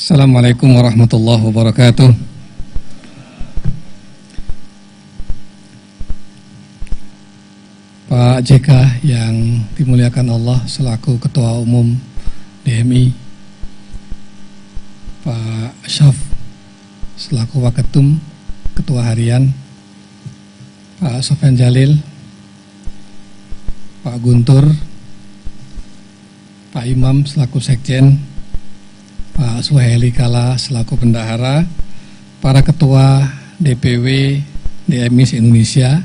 Assalamualaikum warahmatullahi wabarakatuh. Pak JK yang dimuliakan Allah selaku Ketua Umum DMI, Pak Syaf selaku Waketum Ketua Harian, Pak Sofyan Jalil, Pak Guntur, Pak Imam selaku Sekjen, Pak Suhaili Kala selaku Bendahara, para Ketua DPW DMI se-Indonesia,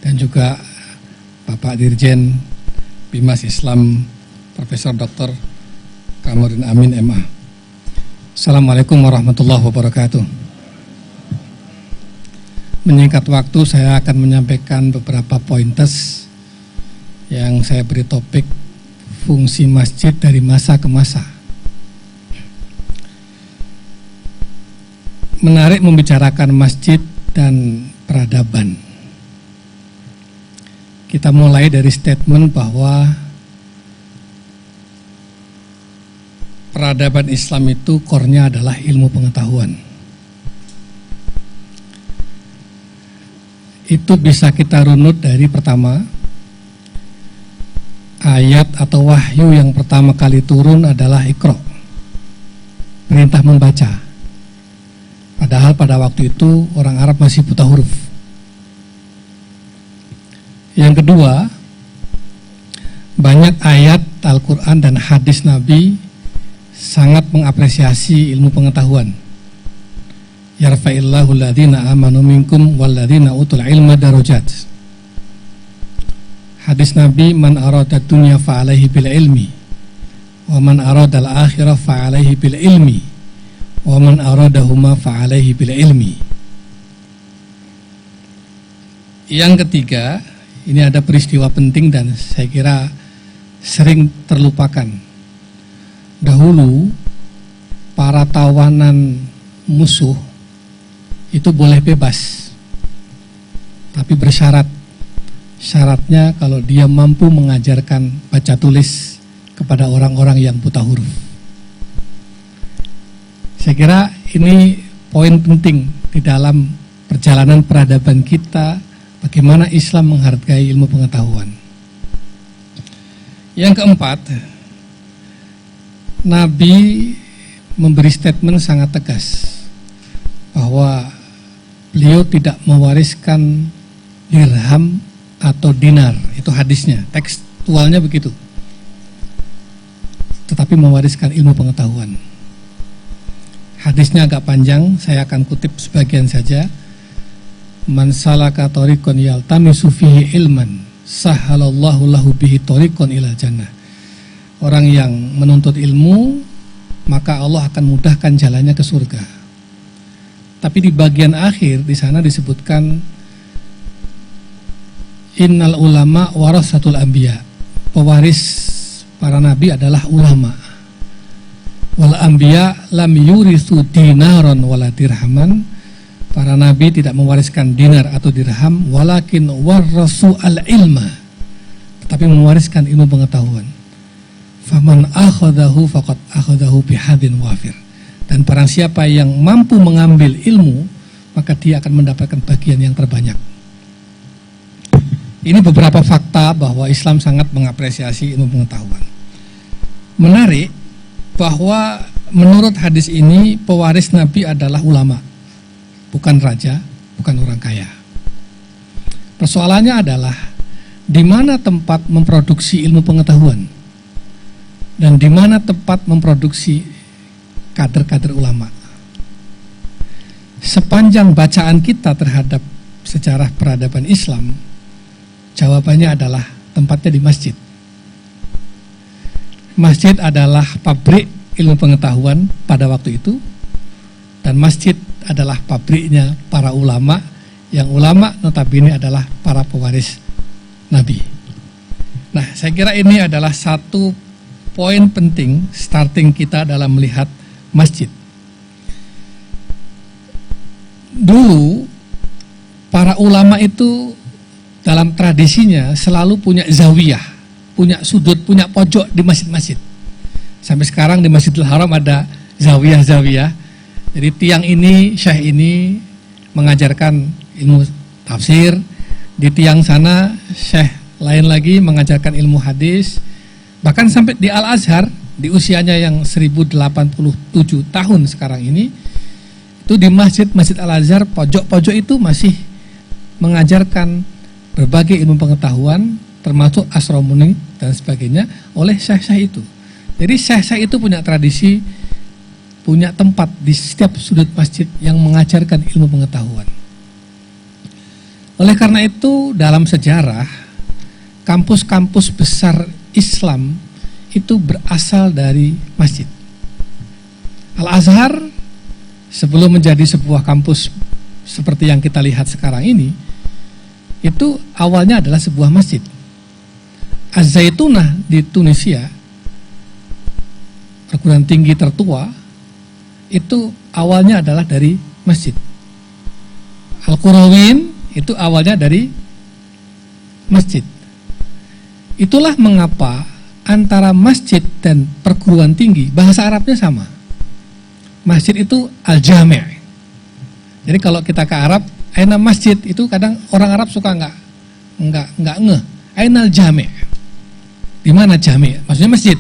dan juga Bapak Dirjen Bimas Islam Profesor Dr. Kamarudin Amin MA. Assalamualaikum warahmatullahi wabarakatuh. Menyingkat waktu, saya akan menyampaikan beberapa pointers yang saya beri topik fungsi masjid dari masa ke masa. Menarik membicarakan masjid dan peradaban. Kita mulai dari statement bahwa peradaban Islam itu core-nya adalah ilmu pengetahuan. Itu bisa kita runut dari pertama, ayat atau wahyu yang pertama kali turun adalah Iqra, perintah membaca. Padahal pada waktu itu orang Arab masih buta huruf. Yang kedua, banyak ayat Al-Quran dan hadis Nabi sangat mengapresiasi ilmu pengetahuan. Yarfa'illahu alladhina amanu minkum walladhina utul ilma darajat. Hadis Nabi, man arada dunya fa'alaihi bil ilmi, wa man arada al-akhirah fa'alaihi bil ilmi, wa man aradahuma fa'alaihi bil ilmi. Yang ketiga, ini ada peristiwa penting dan saya kira sering terlupakan. Dahulu para tawanan musuh itu boleh bebas, tapi bersyarat. Syaratnya kalau dia mampu mengajarkan baca tulis kepada orang-orang yang buta huruf. Saya kira ini poin penting di dalam perjalanan peradaban kita, bagaimana Islam menghargai ilmu pengetahuan. Yang keempat, Nabi memberi statement sangat tegas bahwa beliau tidak mewariskan dirham atau dinar, itu hadisnya, tekstualnya begitu, tetapi mewariskan ilmu pengetahuan. Hadisnya agak panjang, saya akan kutip sebagian saja. Man salaka tariqan yaltamisu fihi ilman sahhalallahu lahu bihi tariqan ilal jannah. Orang yang menuntut ilmu, maka Allah akan mudahkan jalannya ke surga. Tapi di bagian akhir di sana disebutkan innal ulama warasatul anbiya. Pewaris para nabi adalah ulama. Wal anbiya lam yurithu dinaron wala dirhaman. Para nabi tidak mewariskan dinar atau dirham, walakin warasu al-ilma, tetapi mewariskan ilmu pengetahuan. Faman akhadahu faqad akhadahu bihadin wafir. Dan barang siapa yang mampu mengambil ilmu, maka dia akan mendapatkan bagian yang terbanyak. Ini beberapa fakta bahwa Islam sangat mengapresiasi ilmu pengetahuan. Menarik bahwa menurut hadis ini pewaris Nabi adalah ulama, bukan raja, bukan orang kaya. Persoalannya adalah di mana tempat memproduksi ilmu pengetahuan dan di mana tempat memproduksi kader-kader ulama. Sepanjang bacaan kita terhadap sejarah peradaban Islam, jawabannya adalah tempatnya di masjid. Masjid adalah pabrik ilmu pengetahuan pada waktu itu, dan masjid adalah pabriknya para ulama, yang ulama notabene adalah para pewaris Nabi. Nah, saya kira ini adalah satu poin penting starting kita dalam melihat masjid. Dulu para ulama itu dalam tradisinya selalu punya zawiyah, punya sudut, punya pojok di masjid-masjid. Sampai sekarang di Masjidil Haram ada zawiyah. Jadi tiang ini, syekh ini mengajarkan ilmu tafsir, di tiang sana syekh lain lagi mengajarkan ilmu hadis. Bahkan sampai di Al-Azhar, di usianya yang 1087 tahun sekarang ini, itu di Masjid Al-Azhar, pojok-pojok itu masih mengajarkan berbagai ilmu pengetahuan, termasuk astronomi dan sebagainya oleh syekh-syekh itu. Jadi syekh-syekh itu punya tradisi, punya tempat di setiap sudut masjid yang mengajarkan ilmu pengetahuan. Oleh karena itu, dalam sejarah, kampus-kampus besar Islam itu berasal dari masjid. Al-Azhar sebelum menjadi sebuah kampus seperti yang kita lihat sekarang ini, itu awalnya adalah sebuah masjid. Az-Zaitunah di Tunisia, perguruan tinggi tertua, itu awalnya adalah dari masjid. Al-Qurawin itu awalnya dari masjid. Itulah mengapa antara masjid dan perguruan tinggi bahasa Arabnya sama. Masjid itu al-jami'. Jadi kalau kita ke Arab, aina masjid itu kadang orang Arab suka enggak ngeh. Aina al-jami'. Di mana jami'? Maksudnya masjid.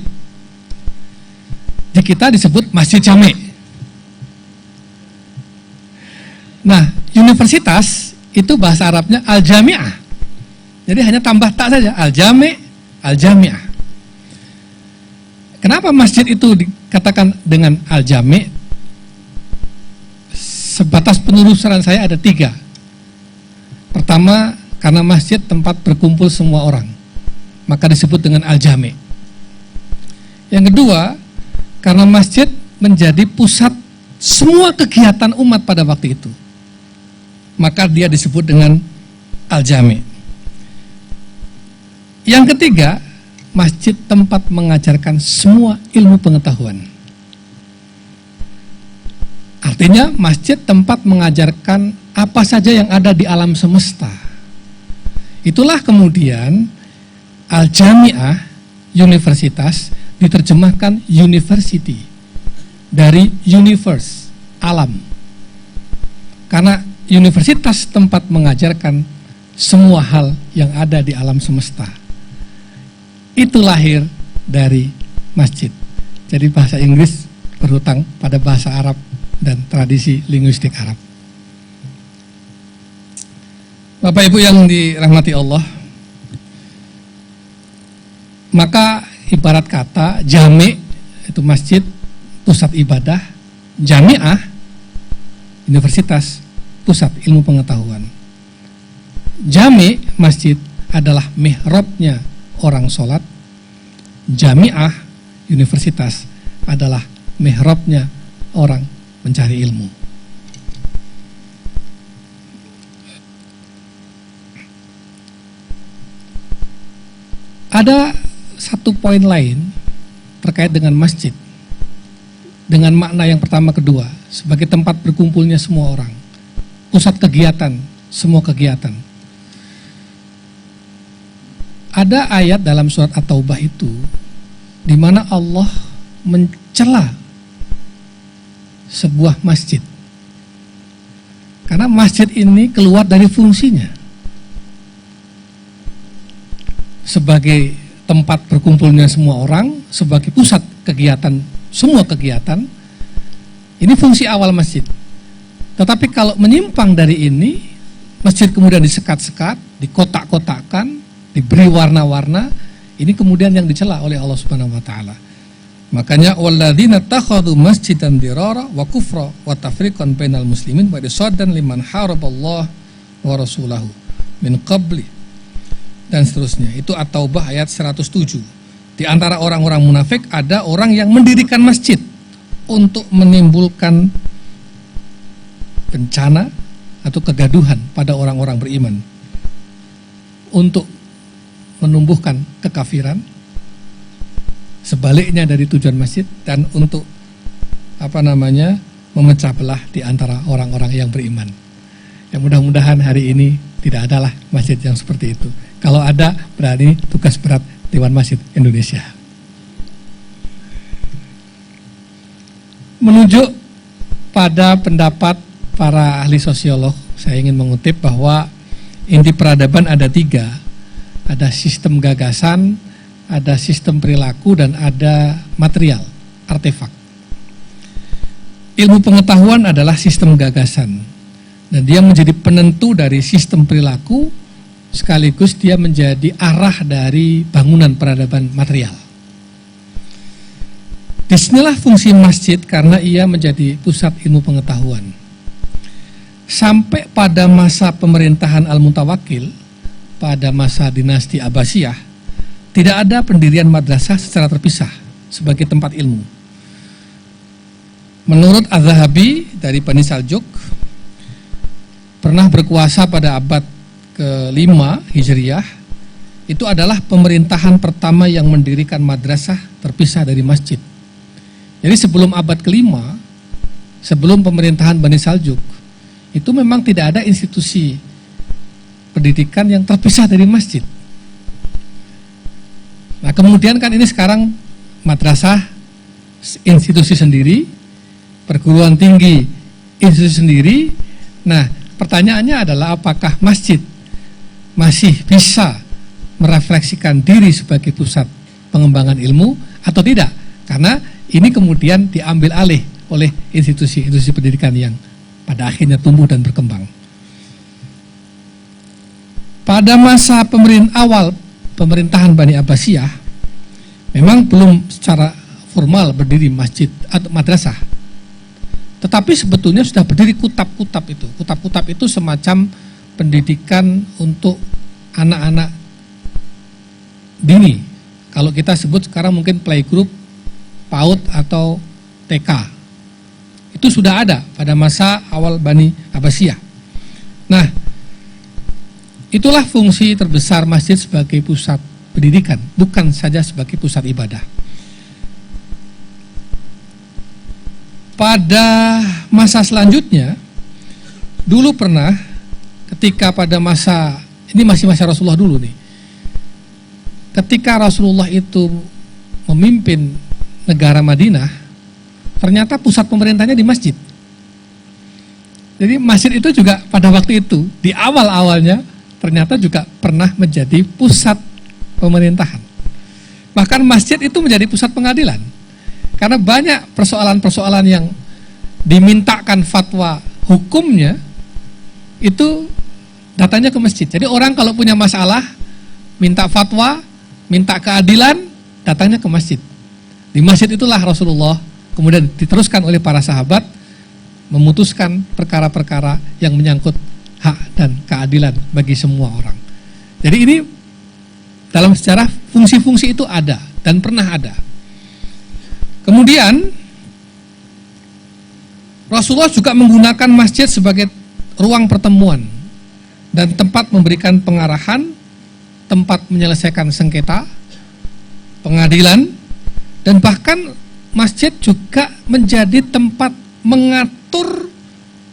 Di kita disebut masjid jami'. Nah, universitas itu bahasa Arabnya al-jami'ah. Jadi hanya tambah tak saja, al-jami', al-jami'ah. Kenapa masjid itu dikatakan dengan al-jami'? Sebatas penelusuran saya ada 3. Pertama, karena masjid tempat berkumpul semua orang, maka disebut dengan al-jami'. Yang kedua, karena masjid menjadi pusat semua kegiatan umat pada waktu itu, maka dia disebut dengan al-jami'. Yang ketiga, masjid tempat mengajarkan semua ilmu pengetahuan. Artinya masjid tempat mengajarkan apa saja yang ada di alam semesta. Itulah kemudian al-jami'ah, universitas, diterjemahkan university, dari universe, alam. Karena universitas tempat mengajarkan semua hal yang ada di alam semesta. Itu lahir dari masjid. Jadi bahasa Inggris berhutang pada bahasa Arab dan tradisi linguistik Arab. Bapak Ibu yang dirahmati Allah, maka ibarat kata jami' itu masjid, pusat ibadah, jami'ah, universitas, pusat ilmu pengetahuan. Jami' masjid adalah mihrabnya orang sholat, jami'ah universitas adalah mihrabnya orang mencari ilmu. Ada satu poin lain terkait dengan masjid, dengan makna yang pertama kedua, sebagai tempat berkumpulnya semua orang, pusat kegiatan, semua kegiatan. Ada ayat dalam surat At-Taubah itu di mana Allah mencela sebuah masjid. Karena masjid ini keluar dari fungsinya sebagai tempat berkumpulnya semua orang, sebagai pusat kegiatan, semua kegiatan. Ini fungsi awal masjid. Tetapi kalau menyimpang dari ini, masjid kemudian disekat-sekat, dikotak-kotakkan, diberi warna-warna, ini kemudian yang dicela oleh Allah Subhanahu wa taala. Makanya walladzina takhadhu masjidan dirara wa kufra wa tafriqan bainal muslimin wa isaddan liman haraballah wa rasulahu min qabli, dan seterusnya. Itu At-Taubah ayat 107. Di antara orang-orang munafik ada orang yang mendirikan masjid untuk menimbulkan bencana atau kegaduhan pada orang-orang beriman, untuk menumbuhkan kekafiran, sebaliknya dari tujuan masjid, dan untuk memecah belah di antara orang-orang yang beriman. Ya, mudah-mudahan hari ini tidak adalah masjid yang seperti itu. Kalau ada, berarti tugas berat Dewan Masjid Indonesia. menunjuk pada pendapat para ahli sosiolog. Saya ingin mengutip bahwa inti peradaban ada 3. Ada sistem gagasan, ada sistem perilaku, dan ada material, artefak. Ilmu pengetahuan adalah sistem gagasan, dan dia menjadi penentu dari sistem perilaku, sekaligus dia menjadi arah dari bangunan peradaban material. Disinilah fungsi masjid karena ia menjadi pusat ilmu pengetahuan. Sampai pada masa pemerintahan Al-Mutawakkil, pada masa dinasti Abbasiyah, tidak ada pendirian madrasah secara terpisah sebagai tempat ilmu. Menurut Az-Zahabi dari Bani Saljuk, pernah berkuasa pada abad ke-5 Hijriyah, itu adalah pemerintahan pertama yang mendirikan madrasah terpisah dari masjid. Jadi sebelum abad ke-5, sebelum pemerintahan Bani Saljuk, itu memang tidak ada institusi pendidikan yang terpisah dari masjid. Nah kemudian kan ini sekarang madrasah institusi sendiri, perguruan tinggi institusi sendiri. Nah pertanyaannya adalah apakah masjid masih bisa merefleksikan diri sebagai pusat pengembangan ilmu atau tidak? Karena ini kemudian diambil alih oleh institusi-institusi pendidikan yang pada akhirnya tumbuh dan berkembang. Pada masa awal pemerintahan Bani Abbasiyah, memang belum secara formal berdiri masjid atau madrasah. Tetapi sebetulnya sudah berdiri kutab-kutab itu. Kutab-kutab itu semacam pendidikan untuk anak-anak dini. Kalau kita sebut sekarang mungkin playgroup, PAUD atau TK. Itu sudah ada pada masa awal Bani Abbasiyah. Nah, itulah fungsi terbesar masjid sebagai pusat pendidikan, bukan saja sebagai pusat ibadah. Pada masa selanjutnya, dulu pernah ketika pada masa, ini masih masa Rasulullah dulu nih, ketika Rasulullah itu memimpin negara Madinah, ternyata pusat pemerintahnya di masjid. Jadi masjid itu juga pada waktu itu, di awal-awalnya, ternyata juga pernah menjadi pusat pemerintahan. Bahkan masjid itu menjadi pusat pengadilan. Karena banyak persoalan-persoalan yang dimintakan fatwa hukumnya, itu datanya ke masjid. Jadi orang kalau punya masalah, minta fatwa, minta keadilan, datangnya ke masjid. Di masjid itulah Rasulullah kemudian diteruskan oleh para sahabat memutuskan perkara-perkara yang menyangkut hak dan keadilan bagi semua orang. Jadi ini dalam sejarah fungsi-fungsi itu ada dan pernah ada. Kemudian Rasulullah juga menggunakan masjid sebagai ruang pertemuan dan tempat memberikan pengarahan, tempat menyelesaikan sengketa, pengadilan, dan bahkan masjid juga menjadi tempat mengatur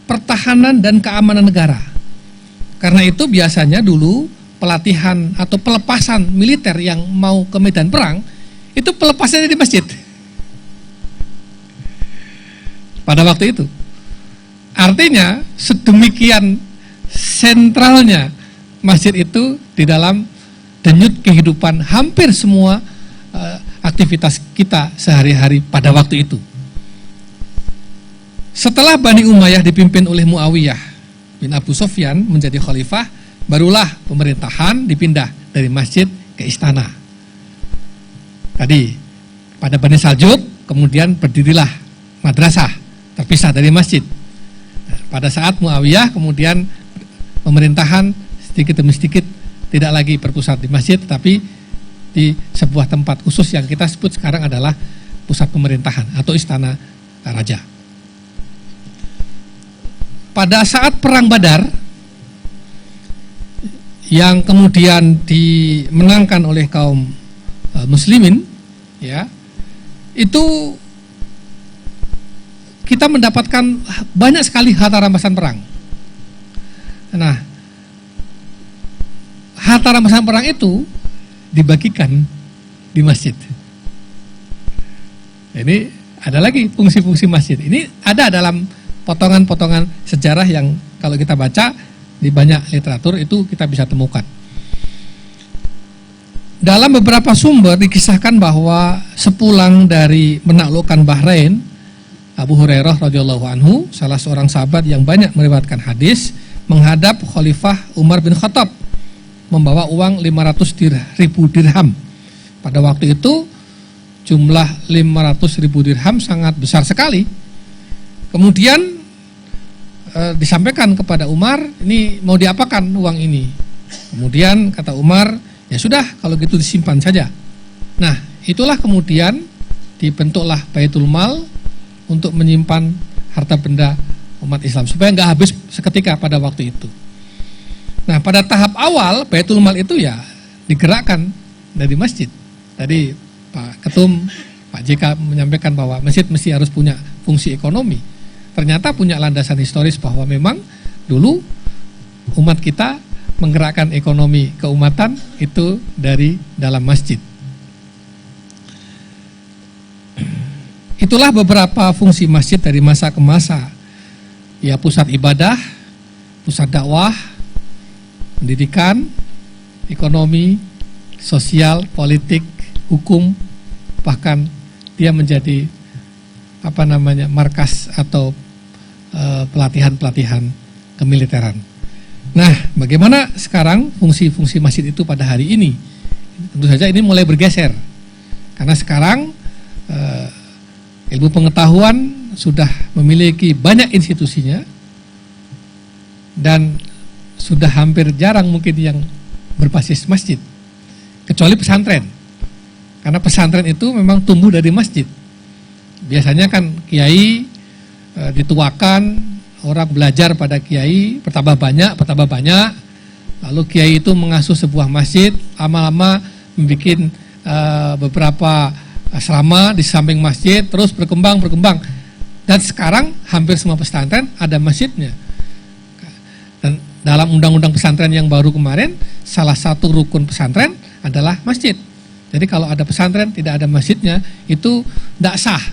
pertahanan dan keamanan negara. Karena itu biasanya dulu pelatihan atau pelepasan militer yang mau ke medan perang, itu pelepasannya di masjid. Pada waktu itu. Artinya sedemikian sentralnya masjid itu di dalam denyut kehidupan hampir semua aktivitas kita sehari-hari pada waktu itu. Setelah Bani Umayyah dipimpin oleh Muawiyah bin Abu Sufyan menjadi khalifah, barulah pemerintahan dipindah dari masjid ke istana. Tadi pada Bani Saljuk kemudian berdirilah madrasah terpisah dari masjid. Nah, pada saat Muawiyah kemudian pemerintahan sedikit demi sedikit tidak lagi berpusat di masjid, tetapi di sebuah tempat khusus yang kita sebut sekarang adalah pusat pemerintahan atau istana raja. Pada saat perang Badar yang kemudian dimenangkan oleh kaum muslimin, ya, itu kita mendapatkan banyak sekali harta rampasan perang. Nah, harta rampasan perang itu dibagikan di masjid. Ini ada lagi fungsi-fungsi masjid. Ini ada dalam potongan-potongan sejarah yang kalau kita baca di banyak literatur itu kita bisa temukan. Dalam beberapa sumber dikisahkan bahwa sepulang dari menaklukkan Bahrain, Abu Hurairah radhiyallahu anhu, salah seorang sahabat yang banyak meriwayatkan hadis, menghadap Khalifah Umar bin Khattab membawa uang 500.000 dirham. Pada waktu itu jumlah 500.000 dirham sangat besar sekali. Kemudian disampaikan kepada Umar, ini mau diapakan uang ini? Kemudian kata Umar, ya sudah kalau gitu disimpan saja. Nah, itulah kemudian dibentuklah Baitul Mal untuk menyimpan harta benda umat Islam supaya nggak habis seketika pada waktu itu. Nah, pada tahap awal Baitul Mal itu ya digerakkan dari masjid. Tadi Pak Ketum, Pak JK menyampaikan bahwa masjid mesti harus punya fungsi ekonomi. Ternyata punya landasan historis bahwa memang dulu umat kita menggerakkan ekonomi keumatan itu dari dalam masjid. Itulah beberapa fungsi masjid dari masa ke masa. Ya, pusat ibadah, pusat dakwah, pendidikan, ekonomi, sosial, politik, hukum, bahkan dia menjadi markas atau pelatihan-pelatihan kemiliteran. Nah, bagaimana sekarang fungsi-fungsi masjid itu pada hari ini? Tentu saja ini mulai bergeser. Karena sekarang ilmu pengetahuan sudah memiliki banyak institusinya dan sudah hampir jarang mungkin yang berbasis masjid. Kecuali pesantren. Karena pesantren itu memang tumbuh dari masjid. Biasanya kan kiai dituakan, orang belajar pada kiai, bertambah banyak, lalu kiai itu mengasuh sebuah masjid, lama-lama membuat beberapa asrama di samping masjid, terus berkembang, dan sekarang hampir semua pesantren ada masjidnya. Dan dalam undang-undang pesantren yang baru kemarin, salah satu rukun pesantren adalah masjid. Jadi kalau ada pesantren tidak ada masjidnya, itu tidak sah.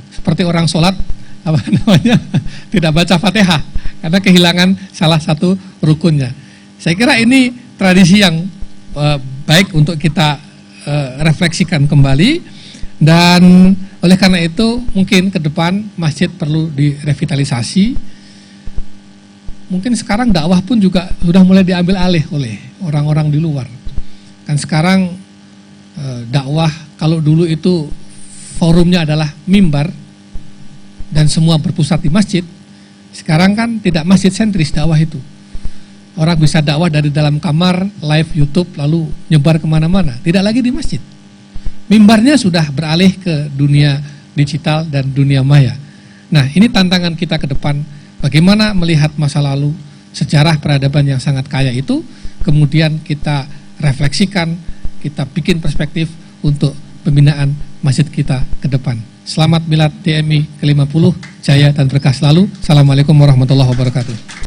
Seperti orang sholat tidak baca Fatihah karena kehilangan salah satu rukunnya. Saya kira ini tradisi yang baik untuk kita refleksikan kembali, dan oleh karena itu mungkin ke depan masjid perlu direvitalisasi. Mungkin sekarang dakwah pun juga sudah mulai diambil alih oleh orang-orang di luar. Kan sekarang dakwah kalau dulu itu forumnya adalah mimbar dan semua berpusat di masjid, sekarang kan tidak masjid sentris dakwah itu. Orang bisa dakwah dari dalam kamar, live YouTube, lalu nyebar kemana-mana, tidak lagi di masjid. Mimbarnya sudah beralih ke dunia digital dan dunia maya. Nah, ini tantangan kita ke depan, bagaimana melihat masa lalu, sejarah peradaban yang sangat kaya itu, kemudian kita refleksikan, kita bikin perspektif untuk pembinaan masjid kita ke depan. Selamat Milad DMI ke-50, jaya dan berkah selalu. Assalamualaikum warahmatullahi wabarakatuh.